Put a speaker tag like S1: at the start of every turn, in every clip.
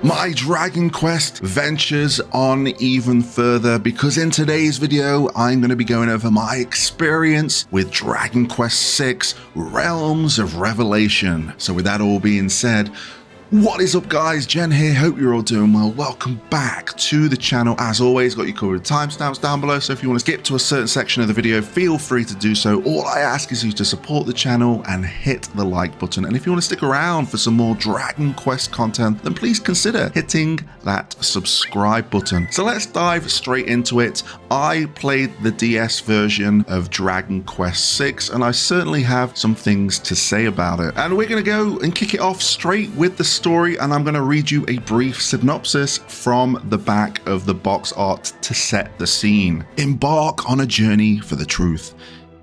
S1: My Dragon Quest ventures on even further, because in today's video I'm going to be going over my experience with Dragon Quest VI Realms of Revelation. So with that all being said, what is up guys, Jen here, hope you're all doing well. Welcome back to the channel. As always, got you covered with timestamps down below, so if you want to skip to a certain section of the video, feel free to do so. All I ask is you to support the channel and hit the like button, and if you want to stick around for some more Dragon Quest content, then please consider hitting that subscribe button. So let's dive straight into it. I played the DS version of Dragon Quest VI, and I certainly have some things to say about it. And we're going to go and kick it off straight with the story, and I'm going to read you a brief synopsis from the back of the box art to set the scene. Embark on a journey for the truth.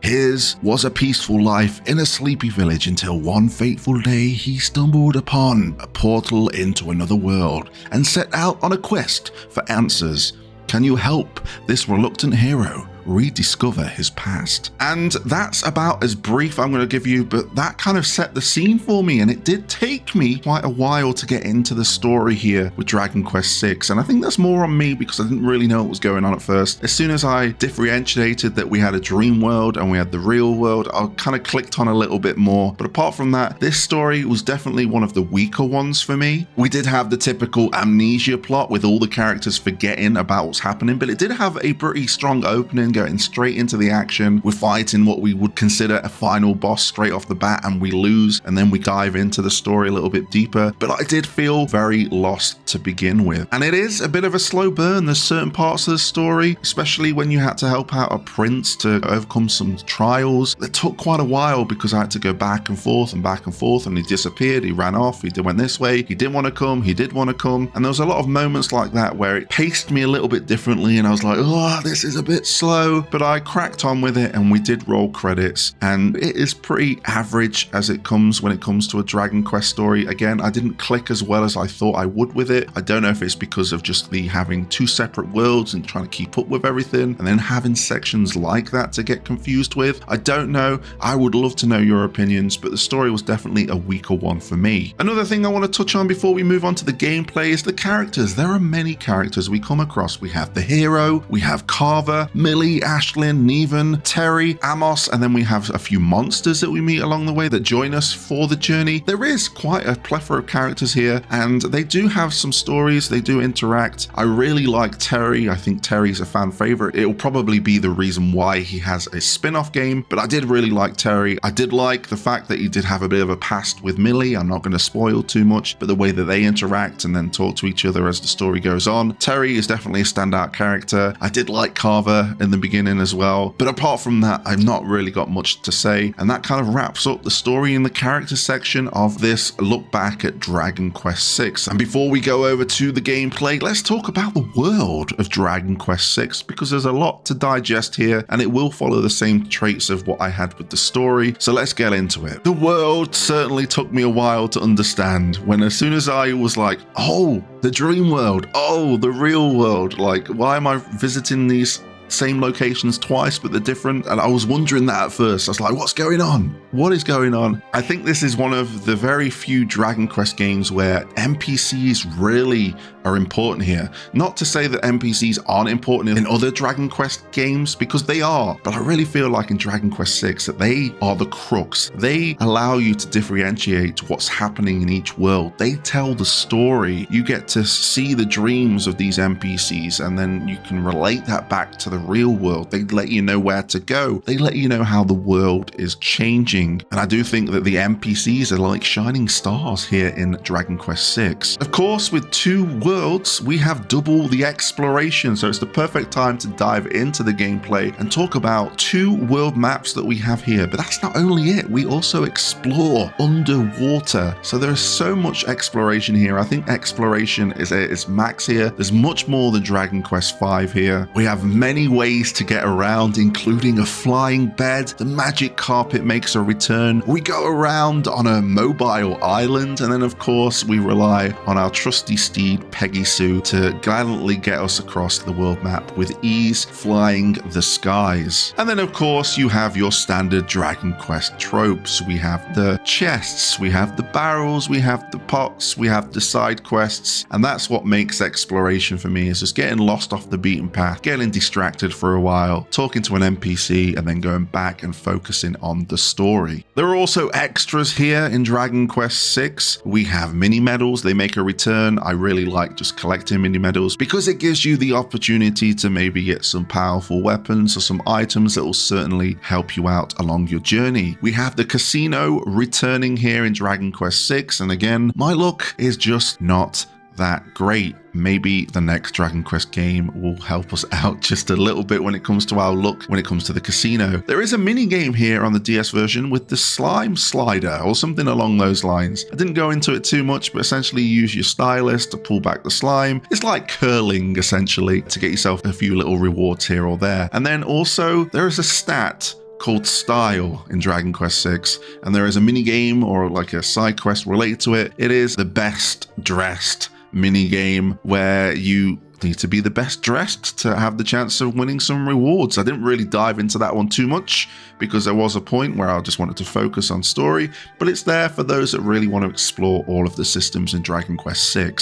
S1: His was a peaceful life in a sleepy village until one fateful day he stumbled upon a portal into another world and set out on a quest for answers. Can you help this reluctant hero rediscover his past? And that's about as brief I'm going to give you, but that kind of set the scene for me, and it did take me quite a while to get into the story here with Dragon Quest VI, and I think that's more on me because I didn't really know what was going on at first. As soon as I differentiated that we had a dream world and we had the real world, I kind of clicked on a little bit more. But apart from that, this story was definitely one of the weaker ones for me. We did have the typical amnesia plot with all the characters forgetting about what's happening, but it did have a pretty strong opening, getting straight into the action. We're fighting what we would consider a final boss straight off the bat, and we lose, and then we dive into the story a little bit deeper. But I did feel very lost to begin with, and it is a bit of a slow burn. There's certain parts of the story, especially when you had to help out a prince to overcome some trials, that took quite a while because I had to go back and forth, and he disappeared, he ran off, he went this way, he didn't want to come, he did want to come, and there was a lot of moments like that where it paced me a little bit differently, and I was like, oh, this is a bit slow. But I cracked on with it, and we did roll credits, and it is pretty average as it comes when it comes to a Dragon Quest story. Again, I didn't click as well as I thought I would with it. I don't know if it's because of just the having two separate worlds and trying to keep up with everything, and then having sections like that to get confused with. I don't know. I would love to know your opinions, but the story was definitely a weaker one for me. Another thing I want to touch on before we move on to the gameplay is the characters. There are many characters we come across. We have the hero, we have Carver, Millie, Ashlyn, Neven, Terry, Amos, and then we have a few monsters that we meet along the way that join us for the journey. There is quite a plethora of characters here, and they do have some stories, they do interact. I really like Terry. I think Terry's a fan favorite. It will probably be the reason why he has a spin-off game, but I did really like Terry. I did like the fact that he did have a bit of a past with Millie. I'm not going to spoil too much, but the way that they interact and then talk to each other as the story goes on. Terry is definitely a standout character. I did like Carver in the beginning as well, but apart from that, I've not really got much to say, and that kind of wraps up the story in the character section of this look back at Dragon Quest VI. And before we go over to the gameplay, let's talk about the world of Dragon Quest VI, because there's a lot to digest here, and it will follow the same traits of what I had with the story. So let's get into it. The world certainly took me a while to understand. When as soon as I was like, oh, the dream world, oh, the real world, like, why am I visiting these same locations twice, but they're different? And I was wondering that at first. I was like, what's going on? What is going on? I think this is one of the very few Dragon Quest games where NPCs really are important here. Not to say that NPCs aren't important in other Dragon Quest games, because they are, but I really feel like in Dragon Quest VI that they are the crux. They allow you to differentiate what's happening in each world. They tell the story. You get to see the dreams of these NPCs, and then you can relate that back to the real world. They let you know where to go. They let you know how the world is changing. And I do think that the NPCs are like shining stars here in Dragon Quest VI. Of course, with two worlds, we have double the exploration, so it's the perfect time to dive into the gameplay and talk about 2 world maps that we have here. But that's not only it, we also explore underwater. So there's so much exploration here. I think exploration is at its max here. There's much more than Dragon Quest V here. We have many ways to get around, including a flying bed. The magic carpet makes a return. We go around on a mobile island, and then of course we rely on our trusty steed Peggy Sue to gallantly get us across the world map with ease, flying the skies. And then of course you have your standard Dragon Quest tropes. We have the chests, we have the barrels, we have the pots, we have the side quests, and that's what makes exploration for me, is just getting lost off the beaten path, getting distracted for a while, talking to an NPC, and then going back and focusing on the story. There are also extras here in Dragon Quest VI. We have mini medals, they make a return. I really like just collecting mini medals because it gives you the opportunity to maybe get some powerful weapons or some items that will certainly help you out along your journey. We have the casino returning here in Dragon Quest VI, and again, my luck is just not that great. Maybe the next Dragon Quest game will help us out just a little bit when it comes to our luck when it comes to the casino. There is a mini game here on the DS version with the slime slider or something along those lines. I didn't go into it too much, but essentially you use your stylus to pull back the slime. It's like curling essentially, to get yourself a few little rewards here or there. And then also there is a stat called Style in Dragon Quest VI, and there is a mini game or like a side quest related to it. It is the best dressed mini game where you need to be the best dressed to have the chance of winning some rewards. I didn't really dive into that one too much because there was a point where I just wanted to focus on story, but it's there for those that really want to explore all of the systems in Dragon Quest VI.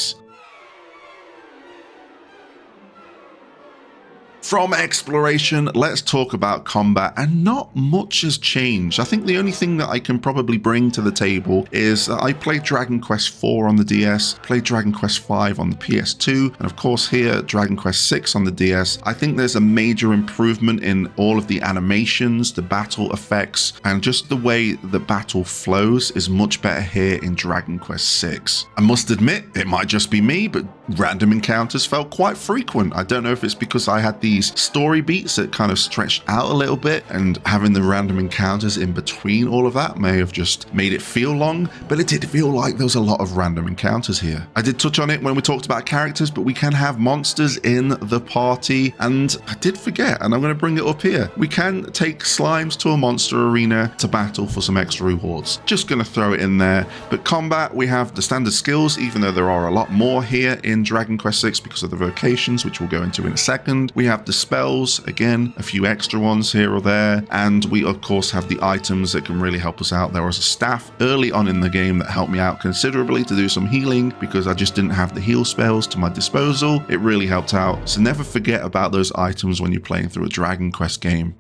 S1: From exploration, let's talk about combat, and not much has changed. I think the only thing that I can probably bring to the table is that I played Dragon Quest IV on the DS, played Dragon Quest V on the PS2, and of course here, Dragon Quest VI on the DS. I think there's a major improvement in all of the animations, the battle effects, and just the way the battle flows is much better here in Dragon Quest VI. I must admit, it might just be me, but random encounters felt quite frequent. I don't know if it's because I had these story beats that kind of stretched out a little bit, and having the random encounters in between all of that may have just made it feel long, but it did feel like there was a lot of random encounters here. I did touch on it when we talked about characters, but we can have monsters in the party, and I did forget, and I'm going to bring it up here. We can take slimes to a monster arena to battle for some extra rewards. Just going to throw it in there. But combat, we have the standard skills, even though there are a lot more here in Dragon Quest VI because of the vocations, which we'll go into in a second. We have the spells, again, a few extra ones here or there, and we of course have the items that can really help us out. There was a staff early on in the game that helped me out considerably to do some healing because I just didn't have the heal spells to my disposal. It really helped out, so never forget about those items when you're playing through a Dragon Quest game.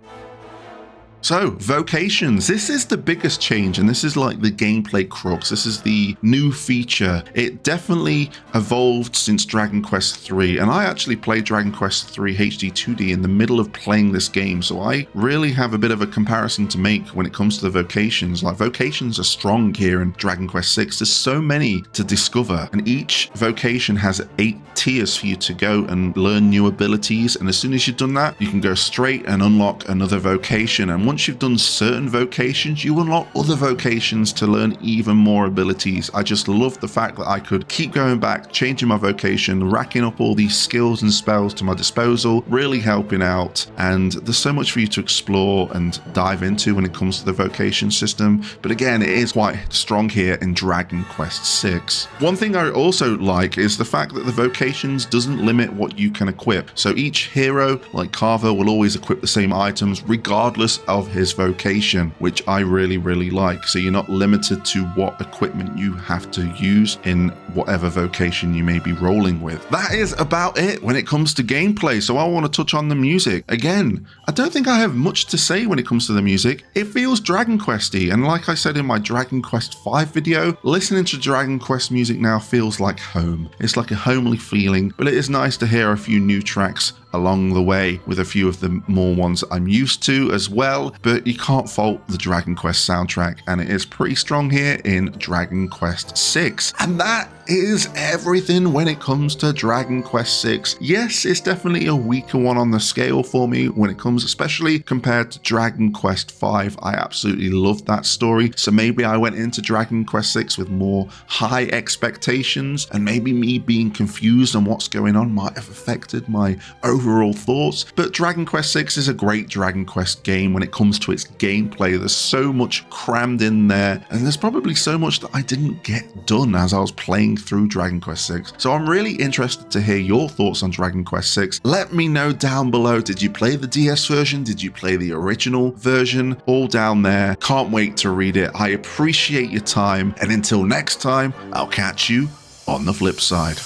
S1: So, Vocations. This is the biggest change, and this is like the gameplay crux. This is the new feature. It definitely evolved since Dragon Quest III, and I actually played Dragon Quest III HD 2D in the middle of playing this game, so I really have a bit of a comparison to make when it comes to the Vocations. Like, Vocations are strong here in Dragon Quest VI. There's so many to discover, and each vocation has 8 tiers for you to go and learn new abilities, and as soon as you've done that, you can go straight and unlock another vocation. And once you've done certain vocations, you unlock other vocations to learn even more abilities. I just love the fact that I could keep going back, changing my vocation, racking up all these skills and spells to my disposal, really helping out. And there's so much for you to explore and dive into when it comes to the vocation system. But again, it is quite strong here in Dragon Quest VI. One thing I also like is the fact that the vocations doesn't limit what you can equip. So each hero, like Carver, will always equip the same items regardless of his vocation, which I really like. So you're not limited to what equipment you have to use in whatever vocation you may be rolling with. That is about it when it comes to gameplay. So I want to touch on the music. Again, I don't think I have much to say when it comes to the music. It feels Dragon Questy, and like I said in my Dragon Quest V video, listening to Dragon Quest music now feels like home. It's like a homely feeling, but it is nice to hear a few new tracks along the way with a few of the more ones I'm used to as well, but you can't fault the Dragon Quest soundtrack, and it is pretty strong here in Dragon Quest VI. And that is everything when it comes to Dragon Quest VI. Yes, it's definitely a weaker one on the scale for me when it comes, especially compared to Dragon Quest V. I absolutely loved that story, so maybe I went into Dragon Quest VI with more high expectations, and maybe me being confused on what's going on might have affected my overall thoughts. But Dragon Quest VI is a great Dragon Quest game when it comes to its gameplay. There's so much crammed in there, and there's probably so much that I didn't get done as I was playing through Dragon Quest VI. So I'm really interested to hear your thoughts on Dragon Quest VI. Let me know down below. Did you play the DS version? Did you play the original version? All down there. Can't wait to read it. I appreciate your time, and until next time, I'll catch you on the flip side.